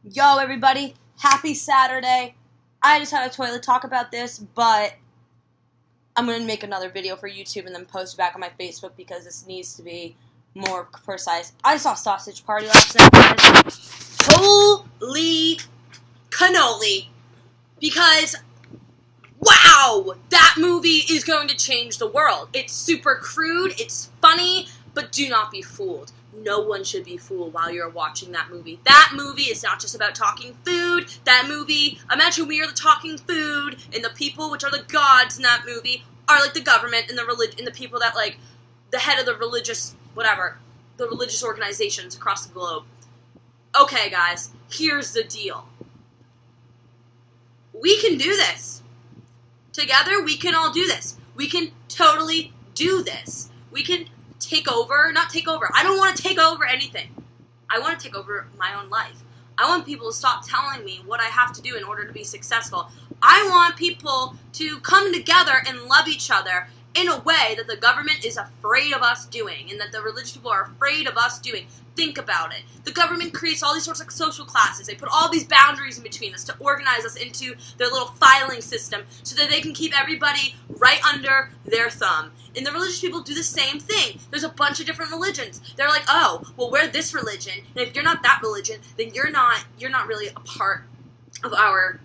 Yo, everybody. Happy Saturday. I just had a toilet talk about this, but I'm going to make another video for YouTube and then post it back on my Facebook because this needs to be more precise. I saw Sausage Party last night, guys. Holy cannoli. Because, wow, that movie is going to change the world. It's super crude, it's funny, but do not be fooled. No one should be fooled while you're watching that movie. That movie is not just about talking food. That movie, imagine we are the talking food, and the people, which are the gods in that movie, are like the government and the people that, like, the head of the religious, whatever, the religious organizations across the globe. Okay, guys, here's the deal. We can do this. Together, we can all do this. We can totally do this. We can not take over. I don't want to take over anything. I want to take over my own life. I want people to stop telling me what I have to do in order to be successful. I want people to come together and love each other in a way that the government is afraid of us doing and that the religious people are afraid of us doing. Think about it. The government creates all these sorts of social classes. They put all these boundaries in between us to organize us into their little filing system so that they can keep everybody right under their thumb. And the religious people do the same thing. There's a bunch of different religions. They're like, oh, well, we're this religion, and if you're not that religion, then you're not really a part of our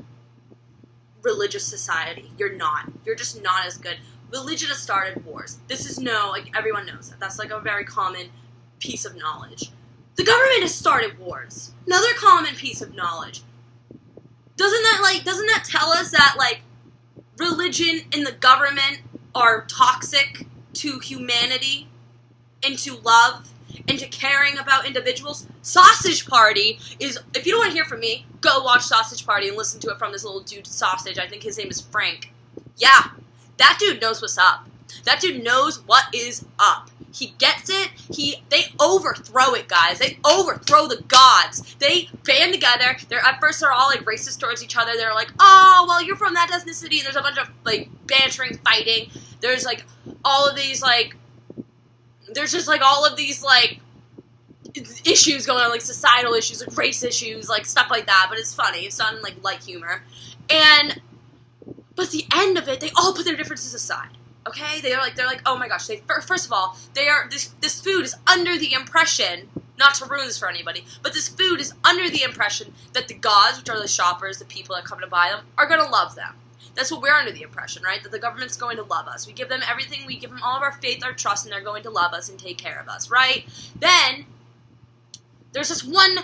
religious society. You're not. You're just not as good. Religion has started wars. This is everyone knows that. That's like a very common piece of knowledge. The government has started wars. Another common piece of knowledge. Doesn't that tell us that, like, religion and the government are toxic to humanity and to love and to caring about individuals? Sausage Party is, if you don't want to hear from me, go watch Sausage Party and listen to it from this little dude, Sausage. I think his name is Frank. Yeah, that dude knows what's up. That dude knows what is up. He gets it. They overthrow it, guys. They overthrow the gods. They band together. At first they're all like racist towards each other. They're like, oh, well, you're from that ethnicity. And there's a bunch of like bantering, fighting. There's like all of these like, there's just like all of these like issues going on, like societal issues, like race issues, like stuff like that. But it's funny. It's done like light humor. But at the end of it, they all put their differences aside. Okay, they're like, oh my gosh. First of all, this food is under the impression, not to ruin this for anybody, but this food is under the impression that the gods, which are the shoppers, the people that come to buy them, are going to love them. That's what we're under the impression, right? That the government's going to love us. We give them everything. We give them all of our faith, our trust, and they're going to love us and take care of us, right? Then there's this one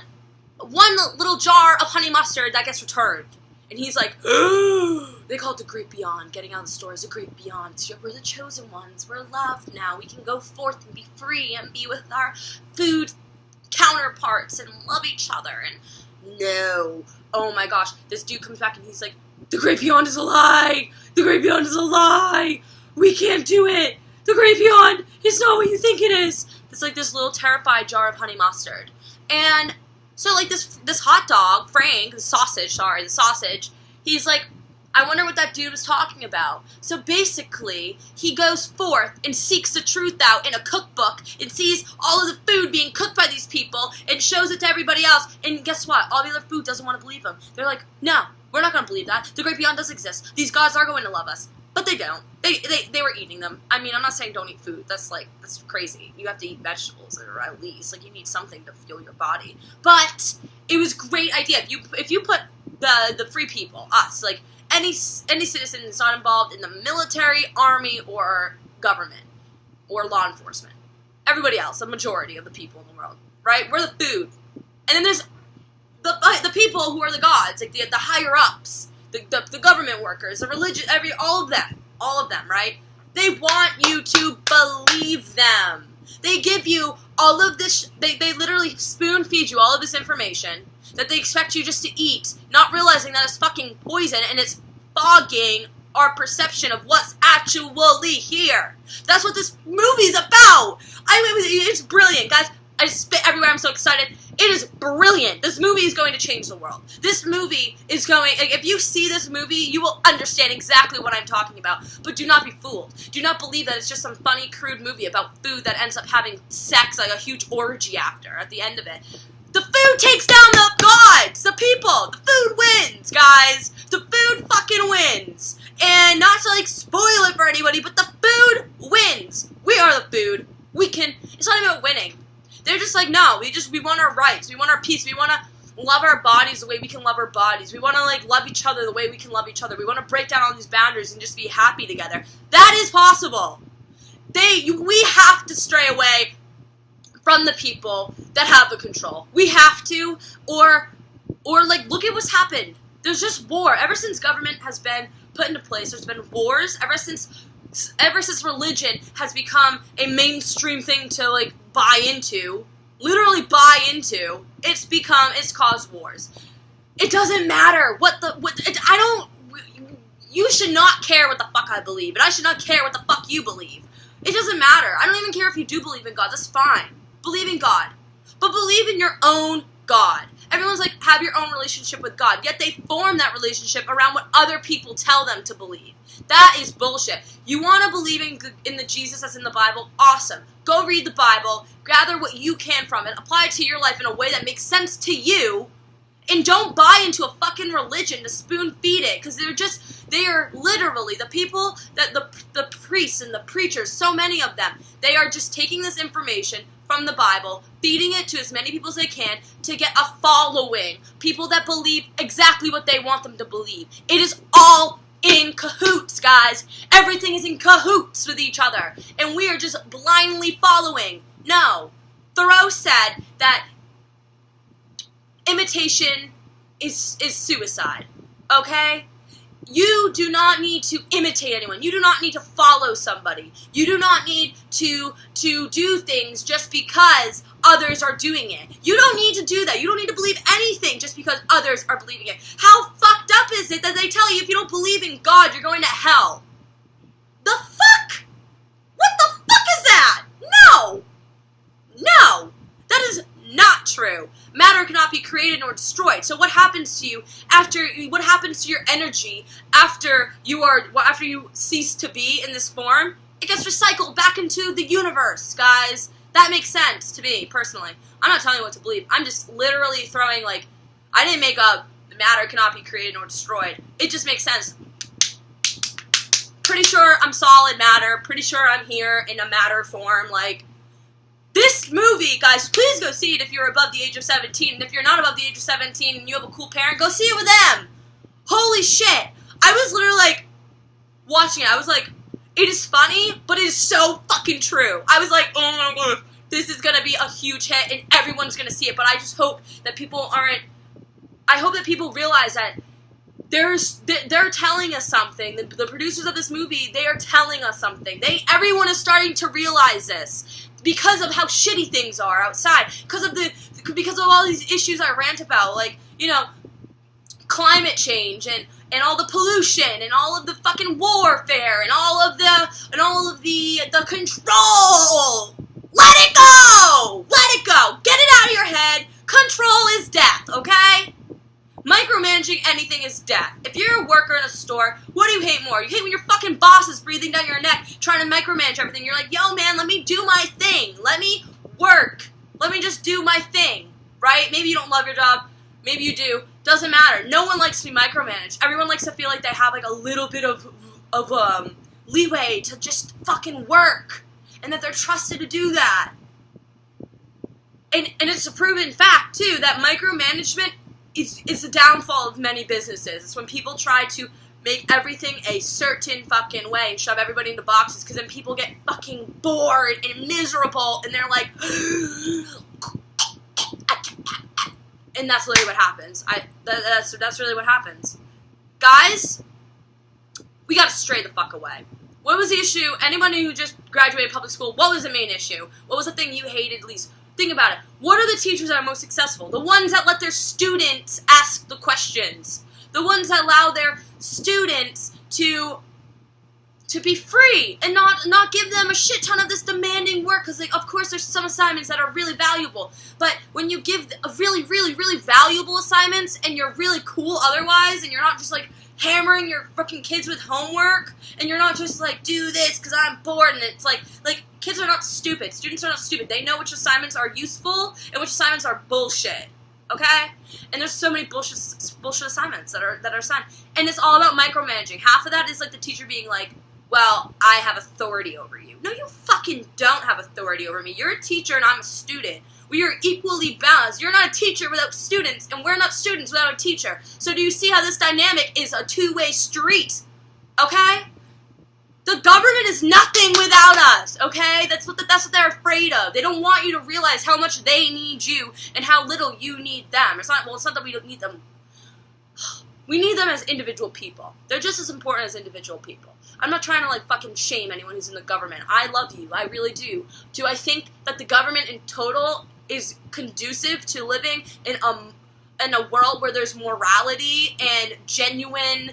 little jar of honey mustard that gets returned. And he's like, they call it the great beyond. Getting out of the store is the great beyond. We're the chosen ones. We're loved now. We can go forth and be free and be with our food counterparts and love each other. And no. Oh my gosh. This dude comes back and he's like, the great beyond is a lie. The great beyond is a lie. We can't do it. The great beyond is not what you think it is. It's like this little terrified jar of honey mustard. And so, like, this hot dog, Frank, the sausage, he's like, I wonder what that dude was talking about. So basically, he goes forth and seeks the truth out in a cookbook and sees all of the food being cooked by these people and shows it to everybody else. And guess what? All the other food doesn't want to believe him. They're like, no, we're not going to believe that. The great beyond does exist. These gods are going to love us. But they don't. They were eating them. I mean, I'm not saying don't eat food. That's crazy. You have to eat vegetables, or at least, like, you need something to fuel your body. But it was a great idea. If you put the free people, us, like, any citizen that's not involved in the military, army, or government, or law enforcement, everybody else, a majority of the people in the world, right? We're the food. And then there's the people who are the gods, like the higher ups. The government workers, the religion, all of them, right? They want you to believe them. They give you all of this, they literally spoon feed you all of this information that they expect you just to eat, not realizing that it's fucking poison and it's fogging our perception of what's actually here. That's what this movie's about. It's brilliant, guys. I just spit everywhere. I'm so excited. It is brilliant. This movie is going to change the world. This movie is going, if you see this movie, you will understand exactly what I'm talking about. But do not be fooled. Do not believe that it's just some funny, crude movie about food that ends up having sex, like a huge orgy at the end of it. The food takes down the gods! The people we want our rights. We want our peace. We want to love our bodies the way we can love our bodies. We want to, like, love each other the way we can love each other. We want to break down all these boundaries and just be happy together. That is possible. We have to stray away from the people that have the control. We have to, or like, look at what's happened. There's just war. Ever since government has been put into place, there's been wars. Ever since religion has become a mainstream thing to, like, buy into, literally buy into, it's caused wars. It doesn't matter you should not care what the fuck I believe, and I should not care what the fuck you believe. It doesn't matter. I don't even care if you do believe in God. That's fine. Believe in God. But believe in your own God. Everyone's like, have your own relationship with God. Yet they form that relationship around what other people tell them to believe. That is bullshit. You want to believe in the Jesus that's in the Bible? Awesome. Go read the Bible. Gather what you can from it. Apply it to your life in a way that makes sense to you. And don't buy into a fucking religion to spoon feed it. Because they are literally the people, that the priests and the preachers, so many of them, they are just taking this information from the Bible, feeding it to as many people as they can to get a following. People that believe exactly what they want them to believe. It is all in cahoots, guys. Everything is in cahoots with each other. And we are just blindly following. No. Thoreau said that imitation is suicide. Okay? You do not need to imitate anyone. You do not need to follow somebody. You do not need to do things just because others are doing it. You don't need to do that. You don't need to believe anything just because others are believing it. How fucked up is it that they tell you if you don't believe in God, you're going to hell? The fuck? What the fuck is that? No! No! That is not true. Matter cannot be created nor destroyed. So what happens to you what happens to your energy after you cease to be in this form? It gets recycled back into the universe, guys. That makes sense to me, personally. I'm not telling you what to believe. I'm just literally throwing, like, I didn't make up matter cannot be created nor destroyed. It just makes sense. Pretty sure I'm solid matter. Pretty sure I'm here in a matter form, like, this movie, guys, please go see it if you're above the age of 17. And if you're not above the age of 17 and you have a cool parent, go see it with them. Holy shit. I was literally, like, watching it. I was like, it is funny, but it is so fucking true. I was like, oh my god, this is going to be a huge hit and everyone's going to see it. But I just hope that people realize that they're telling us something. The producers of this movie, they are telling us something. Everyone is starting to realize this. Because of how shitty things are outside, because of all these issues I rant about, like, you know, climate change and all the pollution and all of the fucking warfare and all of the control. Let it go! Let it go! Get it out of your head. Control is death, okay? Micromanaging anything is death. If you're a worker in a store, what do you hate more? You hate when your fucking boss is breathing down your neck, trying to micromanage everything. You're like, yo, man, let me do my thing. Let me work. Let me just do my thing, right? Maybe you don't love your job. Maybe you do. Doesn't matter. No one likes to be micromanaged. Everyone likes to feel like they have, like, a little bit of leeway to just fucking work, and that they're trusted to do that. And it's a proven fact, too, that micromanagement it's the downfall of many businesses. It's when people try to make everything a certain fucking way and shove everybody into boxes, because then people get fucking bored and miserable, and they're like, and that's literally what happens. That's really what happens. Guys, we gotta stray the fuck away. What was the issue? Anybody who just graduated public school, what was the main issue? What was the thing you hated least? Think about it. What are the teachers that are most successful? The ones that let their students ask the questions. The ones that allow their students to be free and not give them a shit ton of this demanding work. Because, like, of course, there's some assignments that are really valuable. But when you give a really, really, really valuable assignments and you're really cool otherwise, and you're not just, like, hammering your fucking kids with homework, and you're not just like, do this because I'm bored, and it's like kids are not stupid. Students are not stupid. They know which assignments are useful and which assignments are bullshit. Okay? And there's so many bullshit assignments that are assigned. And it's all about micromanaging. Half of that is like the teacher being like, well, I have authority over you. No, you fucking don't have authority over me. You're a teacher and I'm a student. We are equally balanced. You're not a teacher without students, and we're not students without a teacher. So do you see how this dynamic is a two-way street? Okay? The government is nothing without us, okay? That's what they're afraid of. They don't want you to realize how much they need you and how little you need them. It's not that we don't need them. We need them as individual people. They're just as important as individual people. I'm not trying to, like, fucking shame anyone who's in the government. I love you. I really do. Do I think that the government in total is conducive to living in a world where there's morality and genuine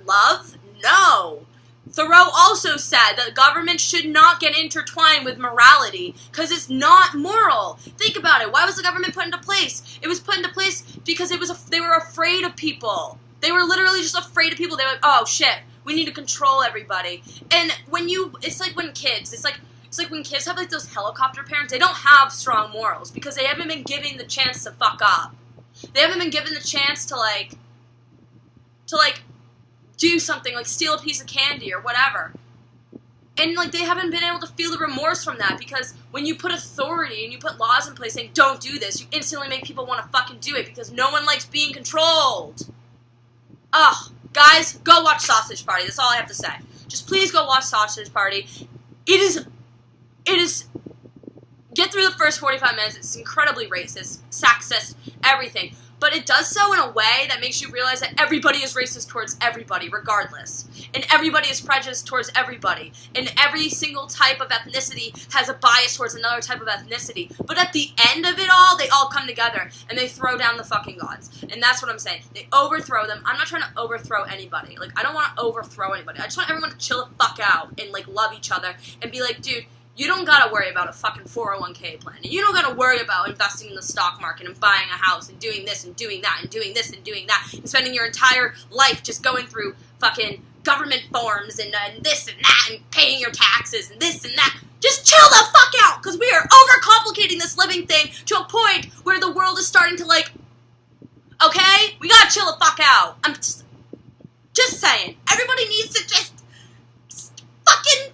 love? No. Thoreau also said that government should not get intertwined with morality because it's not moral. Think about it. Why was the government put into place? It was put into place because they were afraid of people. They were literally just afraid of people. They were like, oh shit, we need to control everybody. And it's like when kids have like those helicopter parents. They don't have strong morals because they haven't been given the chance to fuck up. They haven't been given the chance to do something, like steal a piece of candy or whatever. And, like, they haven't been able to feel the remorse from that because when you put authority and you put laws in place saying, don't do this, you instantly make people want to fucking do it because no one likes being controlled. Ugh. Guys, go watch Sausage Party. That's all I have to say. Just please go watch Sausage Party. It is, get through the first 45 minutes. It's incredibly racist, sexist, everything. But it does so in a way that makes you realize that everybody is racist towards everybody, regardless. And everybody is prejudiced towards everybody. And every single type of ethnicity has a bias towards another type of ethnicity. But at the end of it all, they all come together and they throw down the fucking gods. And that's what I'm saying. They overthrow them. I'm not trying to overthrow anybody. Like, I don't want to overthrow anybody. I just want everyone to chill the fuck out and, like, love each other and be like, dude, you don't gotta worry about a fucking 401k plan. And you don't gotta worry about investing in the stock market and buying a house and doing this and doing that and doing this and doing that and spending your entire life just going through fucking government forms and this and that and paying your taxes and this and that. Just chill the fuck out, because we are overcomplicating this living thing to a point where the world is starting to, like, okay? We gotta chill the fuck out. I'm just saying. Everybody needs to just fucking,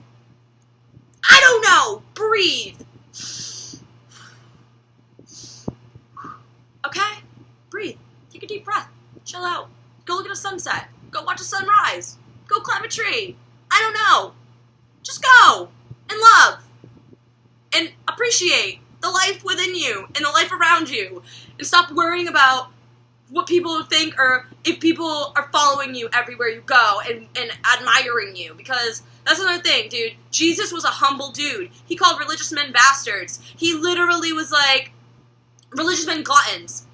I don't know, breathe. Okay? Breathe. Take a deep breath. Chill out. Go look at a sunset. Go watch a sunrise. Go climb a tree. I don't know. Just go. And love. And appreciate the life within you and the life around you. And stop worrying about what people think or if people are following you everywhere you go and admiring you. Because that's another thing, dude. Jesus was a humble dude. He called religious men bastards. He literally was like, religious men gluttons.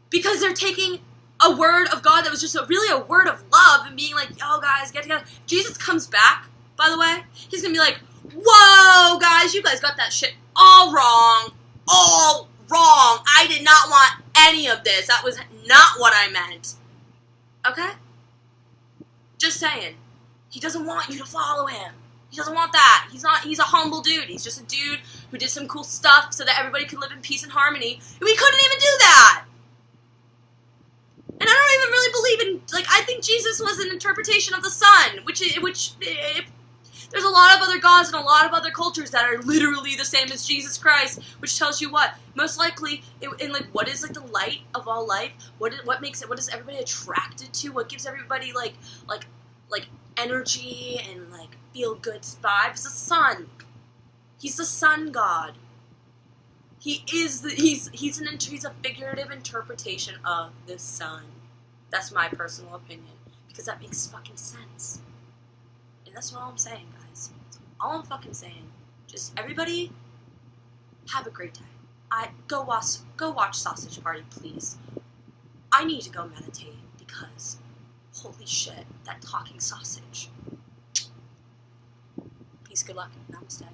Because they're taking a word of God that was just really a word of love and being like, yo, guys, get together. Jesus comes back, by the way. He's going to be like, whoa, guys, you guys got that shit all wrong. All wrong. I did not want any of this. That was not what I meant. Okay? Just saying. He doesn't want you to follow him. He doesn't want that. He's a humble dude. He's just a dude who did some cool stuff so that everybody could live in peace and harmony. And we couldn't even do that. And I don't even really believe in, like, I think Jesus was an interpretation of the sun, which there's a lot of other gods and a lot of other cultures that are literally the same as Jesus Christ, which tells you what? Most likely, what is, like, the light of all life? What is everybody attracted to? What gives everybody, like energy and, like, feel-good vibes? The sun. He's the sun god. He's a figurative interpretation of the sun. That's my personal opinion. Because that makes fucking sense. And that's all I'm saying, guys. That's all I'm fucking saying. Just everybody have a great day. Go watch Sausage Party, please. I need to go meditate because holy shit, that talking sausage. Peace, good luck, namaste.